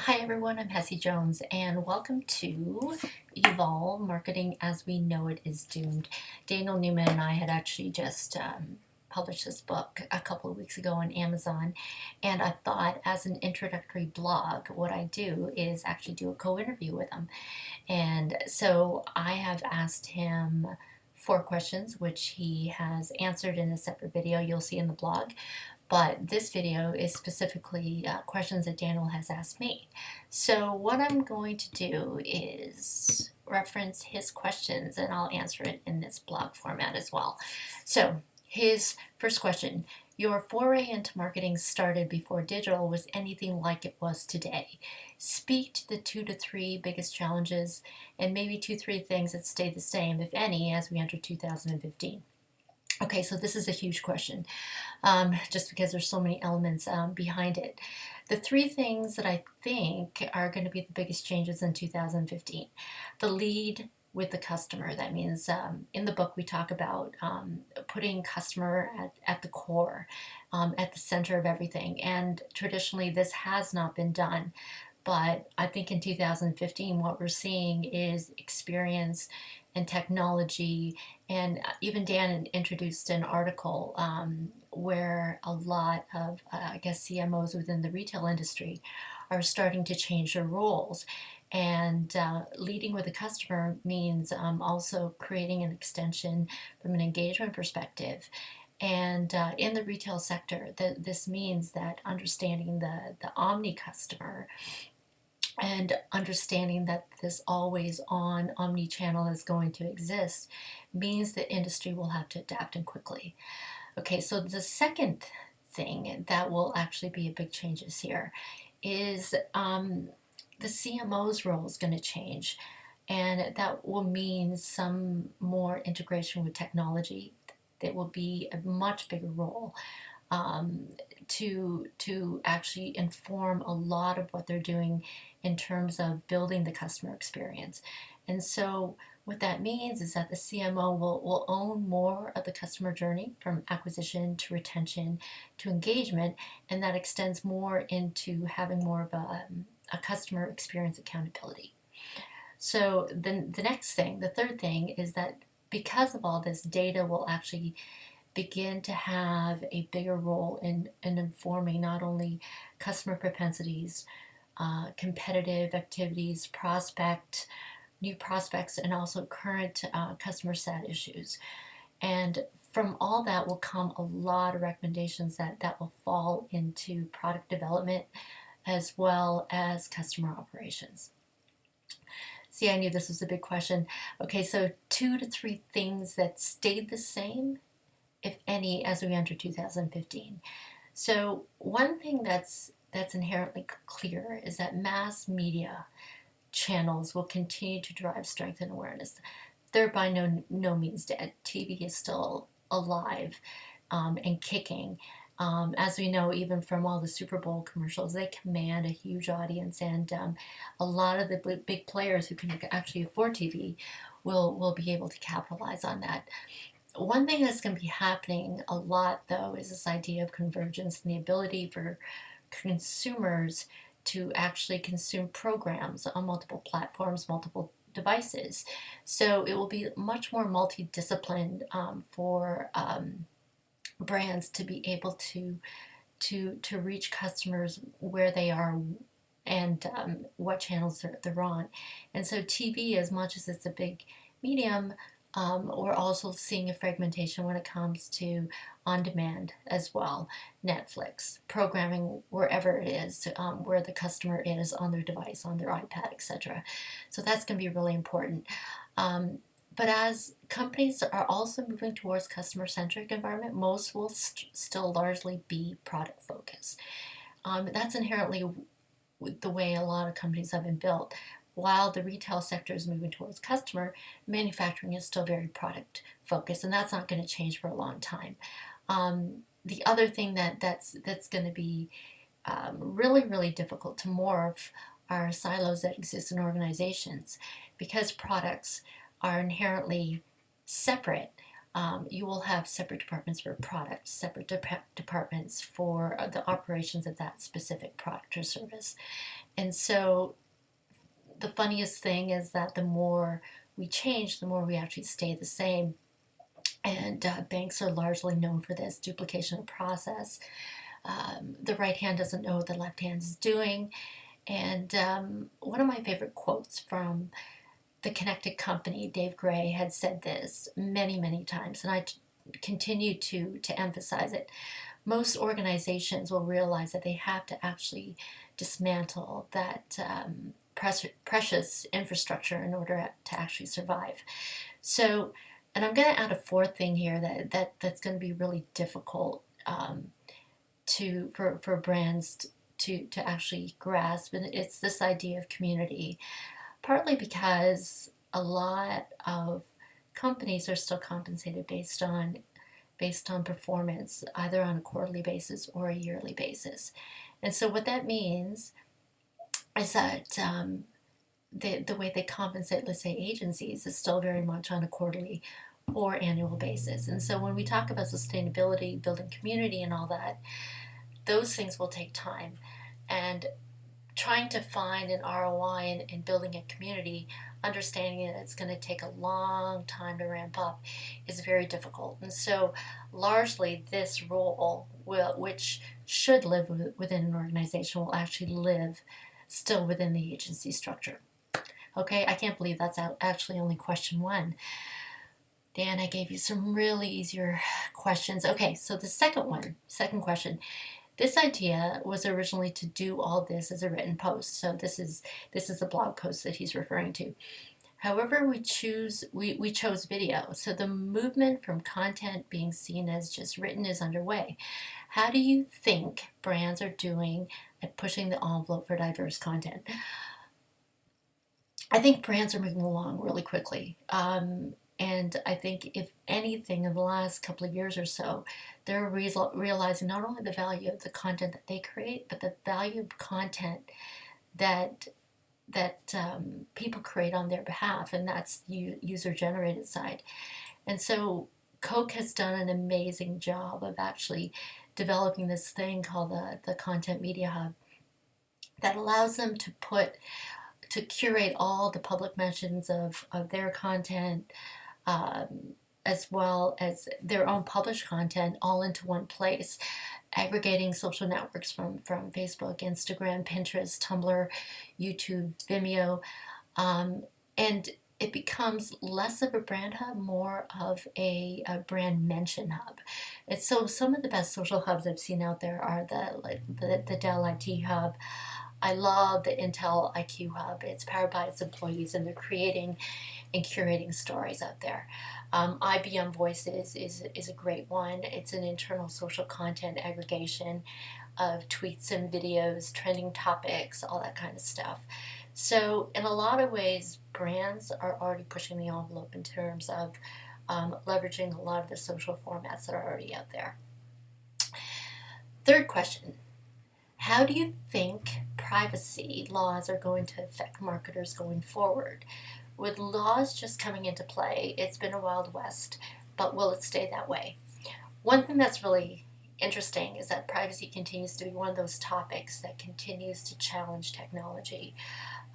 Hi everyone, I'm Hessie Jones and welcome to Evolve Marketing as We Know It Is Doomed. Daniel Newman and I had actually just published this book a couple of weeks ago on Amazon, and I thought as an introductory blog what I do is actually do a co-interview with him. And so I have asked him 4 questions which he has answered in a separate video you'll see in the blog. But this video is specifically questions that Daniel has asked me. So what I'm going to do is reference his questions and I'll answer it in this blog format as well. So his first question: your foray into marketing started before digital was anything like it was today. Speak to the 2 to 3 biggest challenges and maybe 2, 3 things that stay the same, if any, as we enter 2015. Okay, so this is a huge question, just because there's so many elements behind it. The 3 things that I think are going to be the biggest changes in 2015. The lead with the customer. That means in the book we talk about putting customer at the core, at the center of everything. And traditionally this has not been done. But I think in 2015, what we're seeing is experience and technology. And even Dan introduced an article where a lot of, I guess, CMOs within the retail industry are starting to change their roles. And leading with the customer means also creating an extension from an engagement perspective. And in the retail sector, this means that understanding the omni customer and understanding that this always on omni-channel is going to exist means the industry will have to adapt and quickly. Okay, so the second thing that will actually be a big changes here is the CMO's role is going to change, and that will mean some more integration with technology. That will be a much bigger role to actually inform a lot of what they're doing in terms of building the customer experience. And so what that means is that the CMO will own more of the customer journey from acquisition to retention to engagement, and that extends more into having more of a customer experience accountability. So the next thing, the third thing, is that because of all this, data will actually begin to have a bigger role in informing not only customer propensities, competitive activities, new prospects, and also current customer sat issues. And from all that will come a lot of recommendations that will fall into product development as well as customer operations. See, I knew this was a big question. Okay, so 2 to 3 things that stayed the same, if any, as we enter 2015. So one thing that's inherently clear is that mass media channels will continue to drive strength and awareness. They're by no means dead. TV is still alive and kicking. As we know, even from all the Super Bowl commercials, they command a huge audience, and a lot of the big players who can actually afford TV will be able to capitalize on that. One thing that's going to be happening a lot, though, is this idea of convergence and the ability for consumers to actually consume programs on multiple platforms, multiple devices. So it will be much more multidisciplined for brands to be able to reach customers where they are and what channels they're on. And so TV, as much as it's a big medium, we're also seeing a fragmentation when it comes to on-demand as well. Netflix, programming wherever it is, where the customer is on their device, on their iPad, etc. So that's going to be really important. But as companies are also moving towards customer-centric environment, most will still largely be product-focused. That's inherently the way a lot of companies have been built. While the retail sector is moving towards customer, manufacturing is still very product focused, and that's not going to change for a long time. The other thing that's going to be really difficult to morph are silos that exist in organizations, because products are inherently separate. You will have separate departments for products, separate departments for the operations of that specific product or service. And so the funniest thing is that the more we change, the more we actually stay the same. And banks are largely known for this duplication of process. The right hand doesn't know what the left hand is doing. And one of my favorite quotes from the Connected Company, Dave Gray, had said this many, many times, and I continue to emphasize it. Most organizations will realize that they have to actually dismantle that precious infrastructure in order to actually survive. So, and I'm going to add a fourth thing here that's going to be really difficult for brands to actually grasp, and it's this idea of community. Partly because a lot of companies are still compensated based on performance, either on a quarterly basis or a yearly basis. And so what that means is that the way they compensate, let's say, agencies is still very much on a quarterly or annual basis. And so when we talk about sustainability, building community and all that, those things will take time. And trying to find an ROI in building a community, understanding that it's going to take a long time to ramp up, is very difficult. And so, largely, this role, which should live within an organization, will actually live still within the agency structure. Okay, I can't believe that's actually only question one. Dan, I gave you some really easier questions. Okay, so the second question. This idea was originally to do all this as a written post. So this is the blog post that he's referring to. However, we chose video. So the movement from content being seen as just written is underway. How do you think brands are doing at pushing the envelope for diverse content? I think brands are moving along really quickly. And I think, if anything, in the last couple of years or so, they're realizing not only the value of the content that they create, but the value of content that people create on their behalf, and that's user-generated side. And so Coke has done an amazing job of actually developing this thing called the Content Media Hub that allows them to curate all the public mentions of their content, as well as their own published content, all into one place, aggregating social networks from Facebook, Instagram, Pinterest, Tumblr, YouTube, Vimeo, and it becomes less of a brand hub, more of a brand mention hub. And so some of the best social hubs I've seen out there are the Dell IT Hub. I love the Intel IQ Hub. It's powered by its employees, and they're creating and curating stories out there. IBM Voices is a great one. It's an internal social content aggregation of tweets and videos, trending topics, all that kind of stuff. So in a lot of ways, brands are already pushing the envelope in terms of leveraging a lot of the social formats that are already out there. Third question. How do you think privacy laws are going to affect marketers going forward? With laws just coming into play, it's been a wild west, but will it stay that way? One thing that's really interesting is that privacy continues to be one of those topics that continues to challenge technology.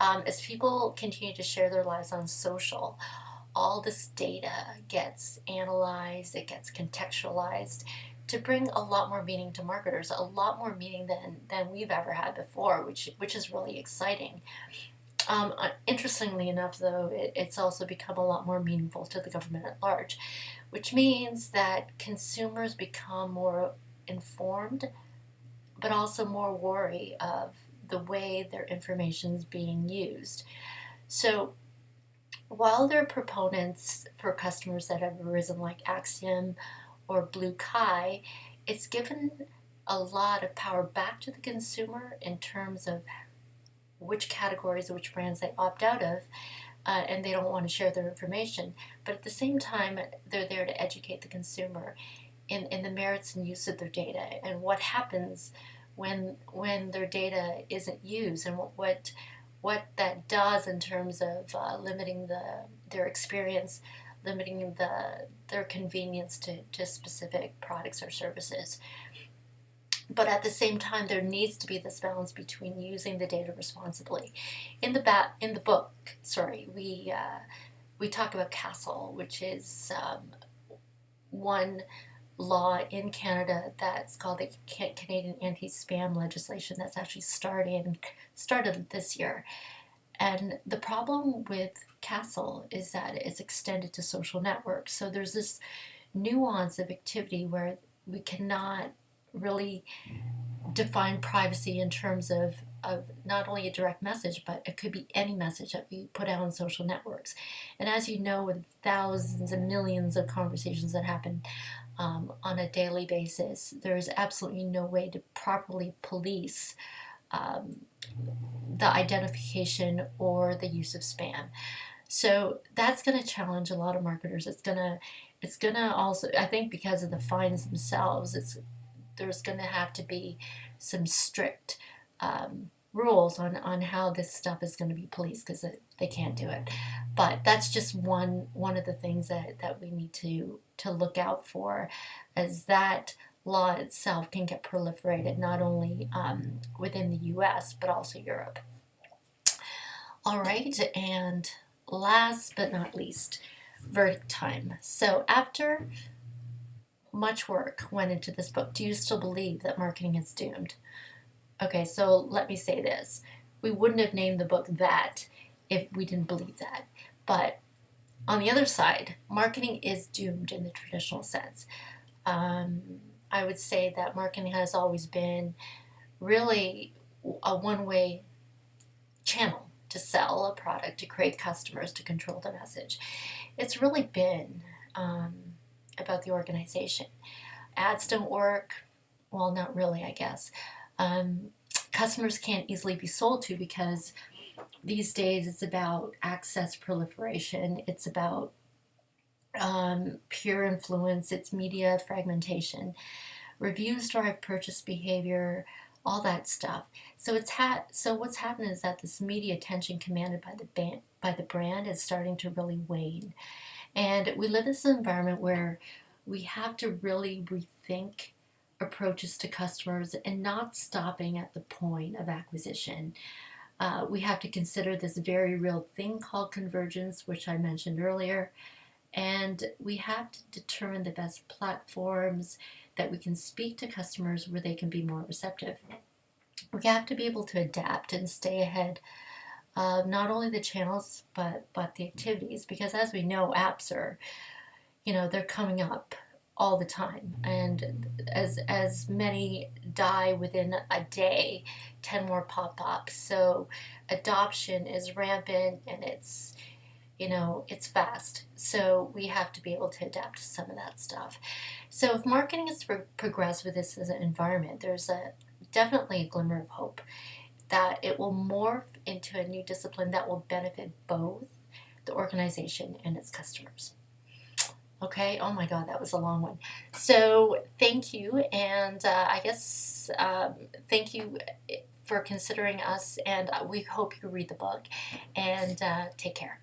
As people continue to share their lives on social, all this data gets analyzed, it gets contextualized to bring a lot more meaning to marketers, a lot more meaning than we've ever had before, which is really exciting. Interestingly enough, though, it's also become a lot more meaningful to the government at large, which means that consumers become more informed, but also more wary of the way their information is being used. So while there are proponents for customers that have arisen like Axiom or Blue Kai, it's given a lot of power back to the consumer in terms of which categories or which brands they opt out of, and they don't want to share their information. But at the same time, they're there to educate the consumer in the merits and use of their data, and what happens when their data isn't used, and what that does in terms of limiting their experience, limiting the their convenience to specific products or services. But at the same time, there needs to be this balance between using the data responsibly. In the book, we talk about CASL, which is one law in Canada that's called the Canadian Anti-Spam Legislation that's actually started this year. And the problem with CASL is that it's extended to social networks. So there's this nuance of activity where we cannot really define privacy in terms of not only a direct message, but it could be any message that we put out on social networks. And as you know, with thousands and millions of conversations that happen on a daily basis, there's absolutely no way to properly police the identification or the use of spam. So that's going to challenge a lot of marketers. It's gonna also, I think, because of the fines themselves, there's going to have to be some strict rules on how this stuff is going to be policed, because they can't do it. But that's just one of the things that we need to look out for, as that law itself can get proliferated not only within the US but also Europe. All right, and last but not least, verdict time. So after much work went into this book, do you still believe that marketing is doomed? Okay, so let me say this. We wouldn't have named the book that if we didn't believe that. But on the other side, marketing is doomed in the traditional sense. I would say that marketing has always been really a one-way channel to sell a product, to create customers, to control the message. It's really been about the organization. Ads don't work. Well, not really, I guess. Customers can't easily be sold to, because these days it's about access proliferation. It's about peer influence. It's media fragmentation. Reviews drive purchase behavior, all that stuff. So what's happened is that this media attention commanded by the brand is starting to really wane. And we live in this environment where we have to really rethink approaches to customers and not stopping at the point of acquisition. We have to consider this very real thing called convergence, which I mentioned earlier, and we have to determine the best platforms that we can speak to customers where they can be more receptive. We have to be able to adapt and stay ahead of not only the channels but the activities, because as we know, apps are, they're coming up all the time, and as many die within a day, 10 more pop up. So adoption is rampant, and it's fast. So we have to be able to adapt to some of that stuff. So if marketing is to progress with this as an environment, there's definitely a glimmer of hope that it will morph into a new discipline that will benefit both the organization and its customers. Okay, oh my God, that was a long one. So thank you, and I guess thank you for considering us, and we hope you read the book, and take care.